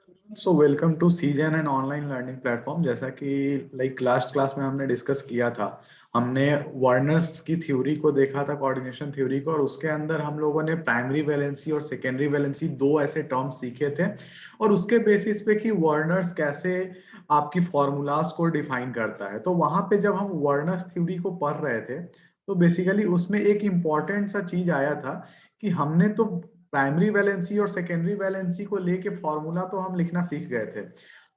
So welcome to season and online learning platform. जैसा कि last class में हमने डिस्कस किया था, हमने वर्नर्स की थ्योरी को देखा था, कोऑर्डिनेशन थ्योरी को, और उसके अंदर हम लोगों ने प्राइमरी वैलेंसी और सेकेंडरी वैलेंसी दो ऐसे टर्म्स सीखे थे। और उसके बेसिस पे कि वर्नर्स कैसे आपकी फॉर्मूलाज को डिफाइन करता है। तो वहां पे जब हम वर्नर्स थ्योरी को पढ़ रहे थे तो बेसिकली उसमें एक इम्पॉर्टेंट सा चीज आया था कि हमने तो प्राइमरी वैलेंसी और सेकेंडरी वैलेंसी को लेके फॉर्मूला तो हम लिखना सीख गए थे।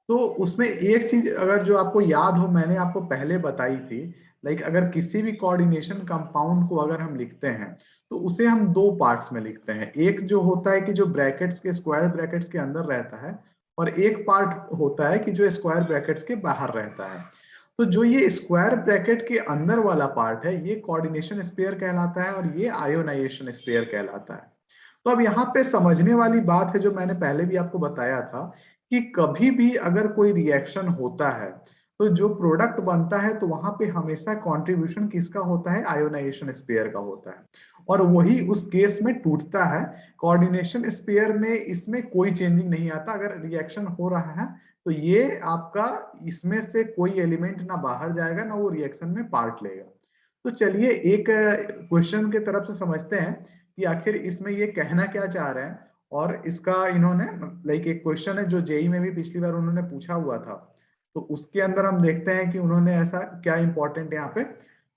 तो उसमें एक चीज अगर जो आपको याद हो, मैंने आपको पहले बताई थी, अगर किसी भी कोऑर्डिनेशन कंपाउंड को अगर हम लिखते हैं तो उसे हम दो पार्ट्स में लिखते हैं। एक जो होता है कि जो ब्रैकेट्स के स्क्वायर ब्रैकेट्स के अंदर रहता है, और एक पार्ट होता है कि जो स्क्वायर ब्रैकेट्स के बाहर रहता है। तो जो ये स्क्वायर ब्रैकेट के अंदर वाला पार्ट है ये कोऑर्डिनेशन स्पेयर कहलाता है, और ये आयोनाइजेशन स्पेयर कहलाता है। तो अब यहाँ पे समझने वाली बात है, जो मैंने पहले भी आपको बताया था, कि कभी भी अगर कोई रिएक्शन होता है तो जो प्रोडक्ट बनता है तो वहां पे हमेशा कंट्रीब्यूशन किसका होता है? आयोनाइजेशन स्पेयर का होता है। और वही उस केस में टूटता है। कोऑर्डिनेशन स्पेयर में इसमें कोई चेंजिंग नहीं आता। अगर रिएक्शन हो रहा है तो ये आपका इसमें से कोई एलिमेंट ना बाहर जाएगा ना वो रिएक्शन में पार्ट लेगा। तो चलिए एक क्वेश्चन के तरफ से समझते हैं कि आखिर इसमें ये कहना क्या चाह रहे हैं। और इसका इन्होंने एक क्वेश्चन है जो जेई में भी पिछली बार उन्होंने पूछा हुआ था, तो उसके अंदर हम देखते हैं कि उन्होंने ऐसा क्या इंपॉर्टेंट यहाँ पे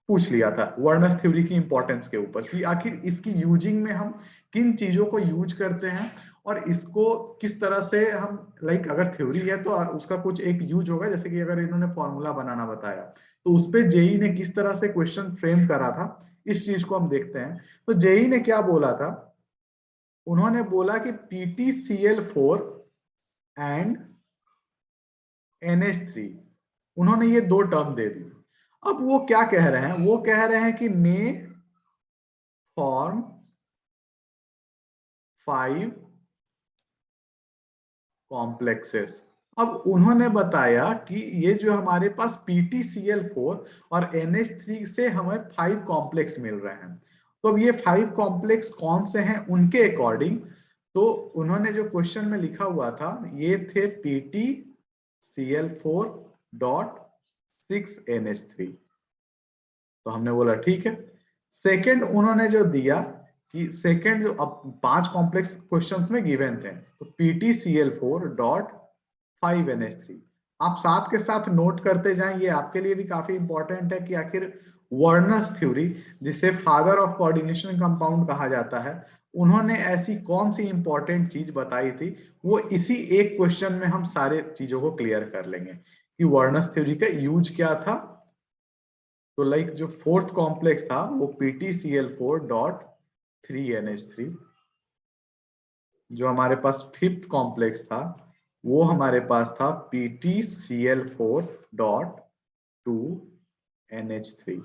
पूछ लिया था वर्नर्स थ्योरी की इंपॉर्टेंस के ऊपर, कि आखिर इसकी यूजिंग में हम किन चीजों को यूज करते हैं और इसको किस तरह से हम अगर थ्योरी है तो उसका कुछ एक यूज होगा। जैसे कि अगर इन्होंने फॉर्मूला बनाना बताया तो उस पे जेई ने किस तरह से क्वेश्चन फ्रेम करा था, इस चीज को हम देखते हैं। तो जेई ने क्या बोला था? उन्होंने बोला कि PtCl4 एंड NH3, उन्होंने ये दो टर्म दे दी। अब वो क्या कह रहे हैं? वो कह रहे हैं कि मे फॉर्म 5 कॉम्प्लेक्सेस। अब उन्होंने बताया कि ये जो हमारे पास PtCl4 और NH3 से हमें 5 कॉम्प्लेक्स मिल रहे हैं। तो अब ये 5 कॉम्प्लेक्स कौन से हैं उनके अकॉर्डिंग, तो उन्होंने जो क्वेश्चन में लिखा हुआ था ये थे PtCl4 डॉट 6NH3। तो हमने बोला ठीक है। सेकंड उन्होंने जो दिया कि सेकंड जो अब 5 कॉम्प्लेक्स क्वेश्चंस में गिवन थे, तो PtCl4 डॉट 5NH3। आप साथ के साथ नोट करते जाएं, ये आपके लिए भी काफी इंपॉर्टेंट है कि आखिर वर्नर्स थ्योरी, जिसे फादर ऑफ कोऑर्डिनेशन कंपाउंड कहा जाता है, उन्होंने ऐसी कौन सी इंपॉर्टेंट चीज बताई थी। वो इसी एक क्वेश्चन में हम सारे चीजों को क्लियर कर लेंगे कि वर्नर्स थ्योरी का यूज क्या था। तो जो फोर्थ कॉम्प्लेक्स था वो PtCl4 डॉट 3NH3। जो हमारे पास फिफ्थ कॉम्प्लेक्स था वो हमारे पास था PtCl4 डॉट 2NH3।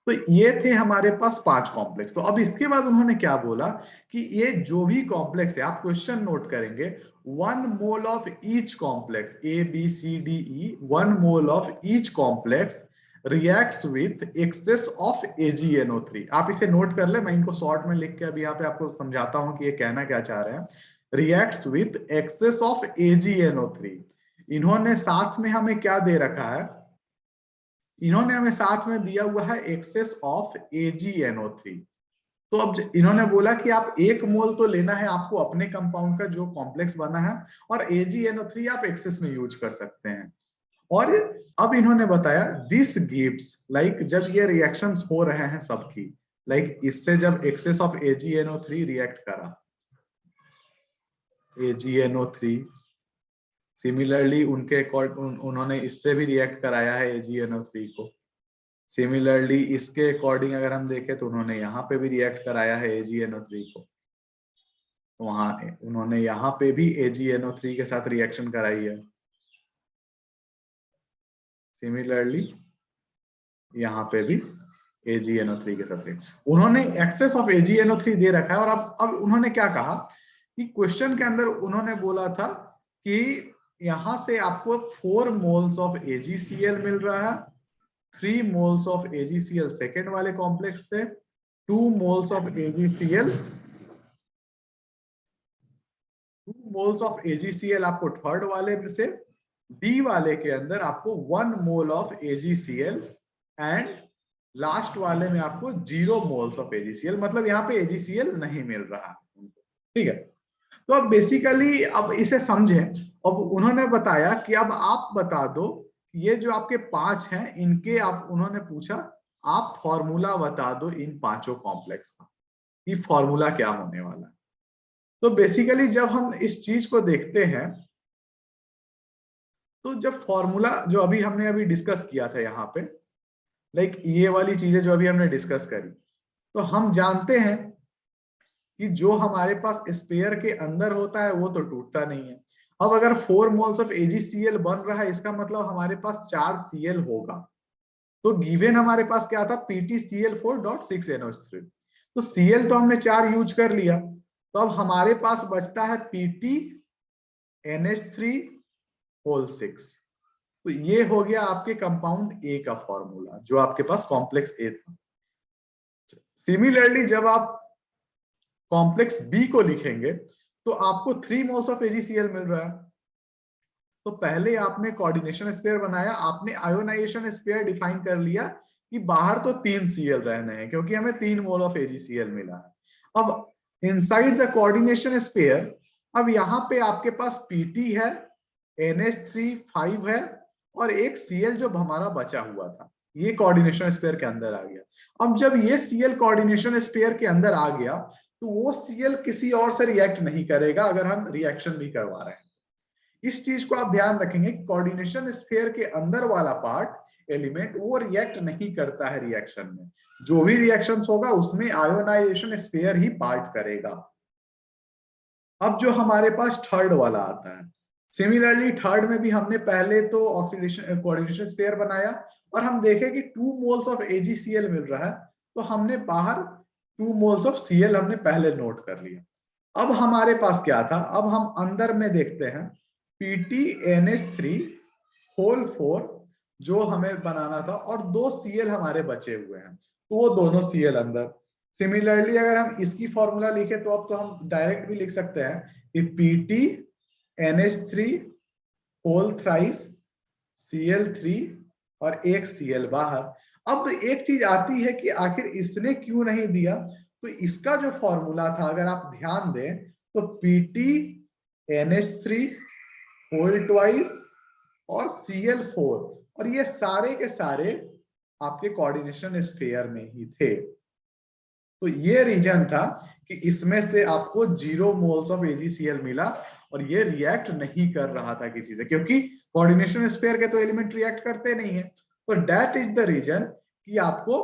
तो ये थे हमारे पास 5 कॉम्प्लेक्स। तो अब इसके बाद उन्होंने क्या बोला कि ये जो भी कॉम्प्लेक्स है, आप क्वेश्चन नोट करेंगे, 1 mole of each complex ABCDE, 1 mole of each complex reacts with access of AgNO3। आप इसे नोट कर ले, मैं इनको शॉर्ट में लिख के अभी यहाँ पे आपको समझाता हूं कि ये कहना क्या चाह रहे हैं। Reacts with access of AgNO3। इन्होंने साथ में हमें क्या दे रखा है? इन्होंने हमें साथ में दिया हुआ है एक्सेस ऑफ AgNO3। तो अब इन्होंने बोला कि आप 1 मोल तो लेना है आपको अपने कंपाउंड का जो कॉम्प्लेक्स बना है, और AgNO3 आप एक्सेस में यूज कर सकते हैं। और अब इन्होंने बताया दिस गिव्स, जब ये रिएक्शंस हो रहे हैं सबकी, इससे जब एक्सेस ऑफ AgNO3 रिएक्ट करा, AgNO3 सिमिलरली उनके उन्होंने इससे भी रिएक्ट कराया है AgNO3 को। सिमिलरली इसके अकॉर्डिंग अगर हम देखें तो उन्होंने यहाँ पे भी रिएक्ट कराया है AgNO3 को। वहां उन्होंने यहाँ पे भी AgNO3 के साथ रिएक्शन कराई है। सिमिलरली यहाँ पे भी AgNO3 के साथ उन्होंने एक्सेस ऑफ AgNO3 दे रखा है। और अब उन्होंने क्या कहा कि क्वेश्चन के अंदर उन्होंने बोला था कि यहां से आपको 4 मोल्स ऑफ AgCl मिल रहा है, 3 मोल्स ऑफ AgCl सेकेंड वाले कॉम्प्लेक्स से, 2 moles of AgCl, 2 moles of AgCl आपको थर्ड वाले में से, डी वाले के अंदर आपको 1 mole of AgCl and last वाले में आपको 0 मोल्स ऑफ AgCl, मतलब यहाँ पे AgCl नहीं मिल रहा है। ठीक है, तो अब बेसिकली अब इसे समझें। अब उन्होंने बताया कि अब आप बता दो ये जो आपके 5 हैं इनके, आप उन्होंने पूछा आप फॉर्मूला बता दो इन पांचों कॉम्प्लेक्स का, ये फॉर्मूला क्या होने वाला है। तो बेसिकली जब हम इस चीज को देखते हैं, तो जब फॉर्मूला जो अभी डिस्कस किया था यहाँ पे, लाइक ये वाली चीजें जो अभी हमने डिस्कस करी, तो हम जानते हैं कि जो हमारे पास स्पेयर के अंदर होता है वो तो टूटता नहीं है। अब अगर 4 मोल्स ऑफ AgCl बन रहा है, इसका मतलब हमारे पास 4 Cl होगा। तो गिवन हमारे पास क्या था, PtCl4.6NO3। तो Cl तो हमने 4 यूज कर लिया, तो अब हमारे पास बचता है PtNH3 6। तो ये हो गया आपके कंपाउंड ए का फॉर्मूला, जो आपके पास कॉम्प्लेक्स ए था। सिमिलरली जब आप कॉम्प्लेक्स बी को लिखेंगे तो आपको 3 मोल्स ऑफ AgCl मिल रहा है। तो पहले आपने कोऑर्डिनेशन स्पेयर बनाया, आपने आयोनाइजेशन स्पेयर डिफाइन कर लिया कि बाहर तो 3 Cl रहने हैं क्योंकि हमें 3 मोल ऑफ AgCl मिला है। अब इनसाइड द कोऑर्डिनेशन स्पेयर, अब यहाँ पे आपके पास Pt है, NH3 5 है और एक Cl जो हमारा बचा हुआ था, ये कोऑर्डिनेशन स्पेयर के अंदर आ गया। अब जब ये Cl कोऑर्डिनेशन स्पेयर के अंदर आ गया तो वो Cl किसी और से रिएक्ट नहीं करेगा अगर हम रिएक्शन भी करवा रहे हैं। इस चीज को आप ध्यान रखेंगे, कोऑर्डिनेशन स्फीयर के अंदर वाला पार्ट एलिमेंट वो रिएक्ट नहीं करता है रिएक्शन में। जो भी रिएक्शंस होगा उसमें आयोनाइजेशन स्फीयर ही पार्ट करेगा। अब जो हमारे पास थर्ड वाला आता है, सिमिलरली थर्ड में भी हमने पहले तो ऑक्सीडेशन कोऑर्डिनेशन स्फीयर बनाया और हम देखें कि 2 मोल्स ऑफ AgCl मिल रहा है, तो हमने बाहर 2 मोल्स ऑफ Cl हमने पहले नोट कर लिया। अब हमारे पास क्या था, अब हम अंदर में देखते हैं PtNH3 जो हमें बनाना था और 2 Cl हमारे बचे हुए हैं, तो वो दोनों Cl अंदर। सिमिलरली अगर हम इसकी फॉर्मूला लिखे तो अब तो हम डायरेक्ट भी लिख सकते हैं कि PtNH3 Cl3 और एक Cl बाहर। अब एक चीज आती है कि आखिर इसने क्यों नहीं दिया, तो इसका जो फॉर्मूला था अगर आप ध्यान दें तो PtNH3 और Cl4, और ये सारे के सारे आपके कोऑर्डिनेशन स्फीयर में ही थे। तो ये रीजन था कि इसमें से आपको 0 मोल्स ऑफ AgCl मिला और ये रिएक्ट नहीं कर रहा था किसी से, क्योंकि कोऑर्डिनेशन स्फीयर के तो एलिमेंट रिएक्ट करते नहीं है। तो दैट इज द रीजन कि आपको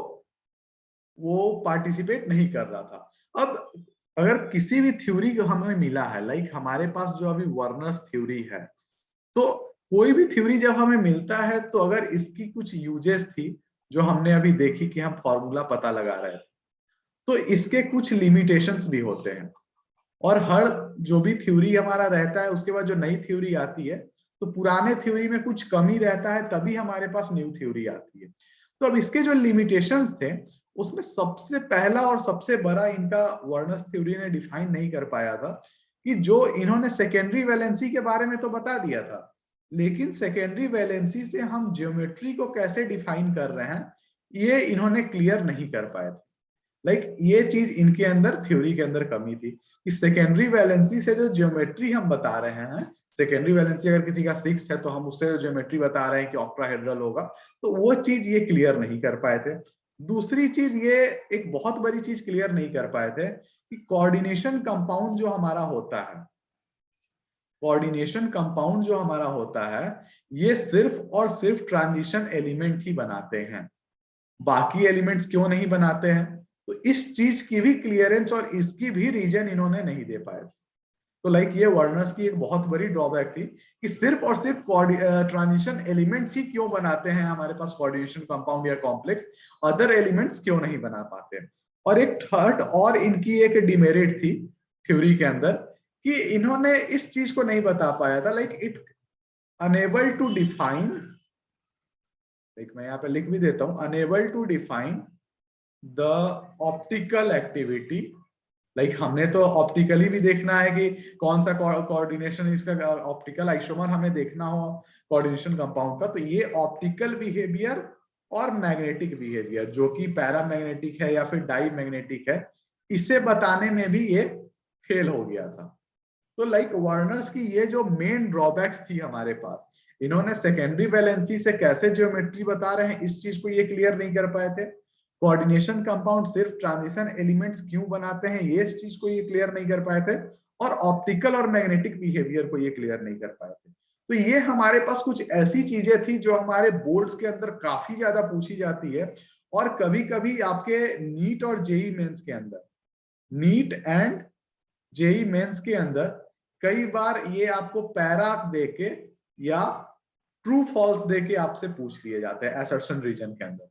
वो पार्टिसिपेट नहीं कर रहा था। अब अगर किसी भी थ्योरी को हमें मिला है, लाइक हमारे पास जो अभी वर्नर्स थ्योरी है, तो कोई भी थ्योरी जब हमें मिलता है तो अगर इसकी कुछ यूजेस थी जो हमने अभी देखी कि हम फॉर्मूला पता लगा रहे थे, तो इसके कुछ लिमिटेशंस भी होते हैं। और हर जो भी थ्योरी हमारा रहता है उसके बाद जो नई थ्योरी आती है, तो पुराने थ्योरी में कुछ कमी रहता है तभी हमारे पास न्यू थ्योरी आती है। तो अब इसके जो लिमिटेशंस थे उसमें सबसे पहला और सबसे बड़ा इनका वर्नर्स थ्योरी ने डिफाइन नहीं कर पाया था कि जो इन्होंने सेकेंडरी वैलेंसी के बारे में तो बता दिया था, लेकिन सेकेंडरी वैलेंसी से हम ज्योमेट्री को कैसे डिफाइन कर रहे हैं ये इन्होंने क्लियर नहीं कर पाए थे। लाइक ये चीज इनके अंदर थ्योरी के अंदर कमी थी कि सेकेंडरी वैलेंसी से जो ज्योमेट्री हम बता रहे हैं, सेकेंडरी वैलेंसी अगर किसी का 6 है तो हम उससे ज्योमेट्री बता रहे हैं कि ऑक्टाहेड्रल होगा, तो वो चीज ये क्लियर नहीं कर पाए थे। दूसरी चीज ये एक बहुत बड़ी चीज क्लियर नहीं कर पाए थे कि कोऑर्डिनेशन कंपाउंड जो हमारा होता है, कोऑर्डिनेशन कंपाउंड जो हमारा होता है ये सिर्फ और सिर्फ ट्रांजिशन एलिमेंट ही बनाते हैं, बाकी एलिमेंट्स क्यों नहीं बनाते हैं। तो इस चीज की भी क्लियरेंस और इसकी भी रीजन इन्होंने नहीं दे पाए। तो लाइक ये वर्नर्स की एक बहुत बड़ी ड्रॉबैक थी कि सिर्फ और सिर्फ ट्रांजिशन एलिमेंट्स ही क्यों बनाते हैं हमारे पास कोऑर्डिनेशन कंपाउंड या कॉम्प्लेक्स, अदर एलिमेंट्स क्यों नहीं बना पाते। और एक थर्ड और इनकी एक डिमेरिट थी थ्योरी के अंदर कि इन्होंने इस चीज को नहीं बता पाया था, like it unable to define, like मैं यहाँ पे लिख भी देता हूं, unable to define the optical activity, like हमने तो ऑप्टिकली भी देखना है कि कौन सा कोऑर्डिनेशन इसका, ऑप्टिकल आइसोमर हमें देखना हो कोऑर्डिनेशन कंपाउंड का, तो ये ऑप्टिकल बिहेवियर और मैग्नेटिक बिहेवियर जो कि पैरामैग्नेटिक है या फिर डाई मैग्नेटिक है, इसे बताने में भी ये फेल हो गया था। तो लाइक वार्नर्स की ये जो मेन ड्रॉबैक्स थी हमारे पास, इन्होंने सेकेंडरी वैलेंसी से कैसे ज्योमेट्री बता रहे हैं इस चीज को ये क्लियर नहीं कर पाए थे। कोऑर्डिनेशन कंपाउंड सिर्फ ट्रांजिशन एलिमेंट्स क्यों बनाते हैं ये इस चीज को ये क्लियर नहीं कर पाए थे, और ऑप्टिकल और मैग्नेटिक बिहेवियर को ये क्लियर नहीं कर पाए थे। तो ये हमारे पास कुछ ऐसी चीजें थी जो हमारे बोर्ड्स के अंदर काफी ज्यादा पूछी जाती है, और कभी कभी आपके नीट और जेई मेंस के अंदर, नीट एंड जेई मेंस के अंदर कई बार ये आपको पैरा देके या ट्रू फॉल्स देके आपसे पूछ लिए जाते हैं असर्शन रीजन के अंदर,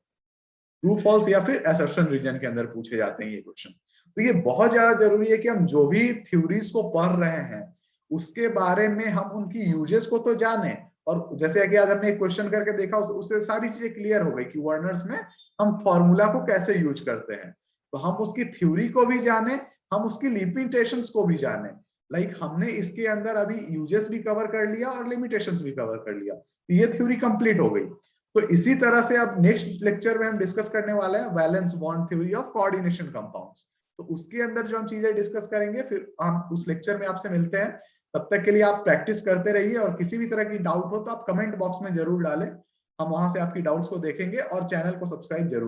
ट्रू फॉल्स या फिर असर्शन रीजन के अंदर पूछे जाते हैं ये क्वेश्चन। तो ये बहुत ज्यादा जरूरी है कि हम जो भी थ्योरीज को पढ़ रहे हैं उसके बारे में हम उनकी यूजेस को तो जाने, और जैसे कि आज हमने एक क्वेश्चन करके देखा उससे सारी चीजें क्लियर हो गई कि वर्नर्स में हम फॉर्मूला को कैसे यूज करते हैं, तो हम उसकी थ्योरी को भी जाने, हम उसकी लिमिटेशंस को भी जाने। लाइक हमने इसके अंदर अभी यूजेस भी कवर कर लिया और लिमिटेशंस भी कवर कर लिया, तो ये थ्योरी कंप्लीट हो गई। तो इसी तरह से अब नेक्स्ट लेक्चर में हम डिस्कस करने वाले हैं valence bond theory of coordination compounds. तो उसके अंदर जो हम चीजें डिस्कस करेंगे फिर हम उस लेक्चर में आपसे मिलते हैं। तब तक के लिए आप प्रैक्टिस करते रहिए, और किसी भी तरह की डाउट हो तो आप कमेंट बॉक्स में जरूर डालें, हम वहां से आपकी डाउट्स को देखेंगे, और चैनल को सब्सक्राइब जरूर